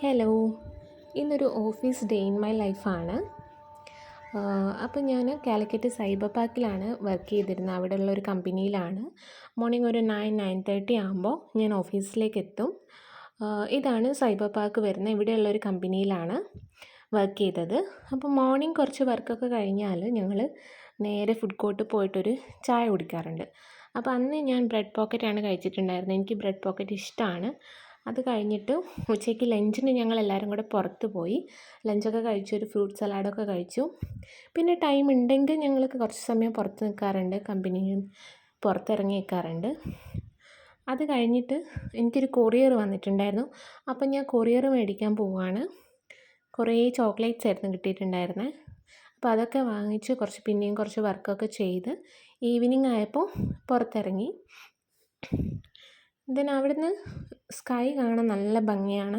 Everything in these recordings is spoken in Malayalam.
ഹലോ, ഇന്നൊരു ഓഫീസ് ഡേ ഇൻ മൈ ലൈഫാണ്. അപ്പം ഞാൻ കാലിക്കറ്റ് സൈബർ പാർക്കിലാണ് വർക്ക് ചെയ്തിരുന്നത്. അവിടെയുള്ള ഒരു കമ്പനിയിലാണ്. മോർണിംഗ് ഒരു 9-9:30 ആകുമ്പോൾ ഞാൻ ഓഫീസിലേക്ക് എത്തും. ഇതാണ് സൈബർ പാർക്ക് വരുന്നത്. ഇവിടെയുള്ള ഒരു കമ്പനിയിലാണ് വർക്ക് ചെയ്തത്. അപ്പോൾ മോർണിംഗ് കുറച്ച് വർക്കൊക്കെ കഴിഞ്ഞാൽ ഞങ്ങൾ നേരെ ഫുഡ് കോർട്ടിൽ പോയിട്ടൊരു ചായ കുടിക്കാറുണ്ട്. അപ്പോൾ അന്ന് ഞാൻ ബ്രെഡ് പോക്കറ്റാണ് കഴിച്ചിട്ടുണ്ടായിരുന്നത്. എനിക്ക് ബ്രെഡ് പോക്കറ്റ് ഇഷ്ടമാണ്. അത് കഴിഞ്ഞിട്ട് ഉച്ചയ്ക്ക് ലഞ്ചിന് ഞങ്ങൾ എല്ലാവരും കൂടെ പുറത്ത് പോയി ലഞ്ചൊക്കെ കഴിച്ചു. ഒരു ഫ്രൂട്ട് സലാഡൊക്കെ കഴിച്ചു. പിന്നെ ടൈം ഉണ്ടെങ്കിൽ ഞങ്ങൾക്ക് കുറച്ച് സമയം പുറത്ത് നിൽക്കാറുണ്ട്, കമ്പനിയിൽ പുറത്തിറങ്ങി നിൽക്കാറുണ്ട്. അത് കഴിഞ്ഞിട്ട് എനിക്കൊരു കൊറിയർ വന്നിട്ടുണ്ടായിരുന്നു. അപ്പം ഞാൻ കൊറിയർ മേടിക്കാൻ പോവുകയാണ്. കുറേ ചോക്ലേറ്റ്സ് ആയിരുന്നു കിട്ടിയിട്ടുണ്ടായിരുന്നത്. അപ്പോൾ അതൊക്കെ വാങ്ങിച്ച് പിന്നെയും കുറച്ച് വർക്കൊക്കെ ചെയ്ത് ഈവനിങ് ആയപ്പോൾ പുറത്തിറങ്ങി. ദെൻ അവിടുന്ന് സ്കൈ കാണാൻ നല്ല ഭംഗിയാണ്.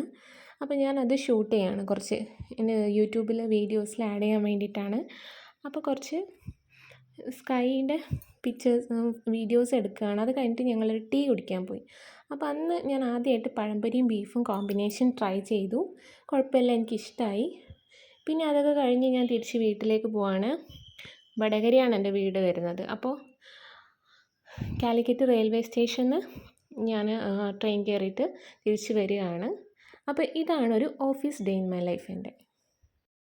അപ്പോൾ ഞാനത് ഷൂട്ട് ചെയ്യുകയാണ്. കുറച്ച് എൻ്റെ യൂട്യൂബിൽ വീഡിയോസിൽ ആഡ് ചെയ്യാൻ വേണ്ടിയിട്ടാണ്. അപ്പോൾ കുറച്ച് സ്കൈൻ്റെ വീഡിയോസ് എടുക്കുകയാണ്. അത് കഴിഞ്ഞിട്ട് ഞങ്ങളൊരു ടീ കുടിക്കാൻ പോയി. അപ്പോൾ അന്ന് ഞാൻ ആദ്യമായിട്ട് പഴംപൊരിയും ബീഫും കോമ്പിനേഷൻ ട്രൈ ചെയ്തു. കുഴപ്പമില്ല, എനിക്കിഷ്ടമായി. പിന്നെ അതൊക്കെ കഴിഞ്ഞ് ഞാൻ തിരിച്ച് വീട്ടിലേക്ക് പോവാണ്. വടകരയാണ് എൻ്റെ വീട് വരുന്നത്. അപ്പോൾ കാലിക്കറ്റ് റെയിൽവേ സ്റ്റേഷനിൽ ഞാൻ ട്രെയിൻ കയറിയിട്ട് തിരിച്ച് വരികയാണ്. അപ്പോൾ ഇതാണൊരു office day in my life എൻ്റെ.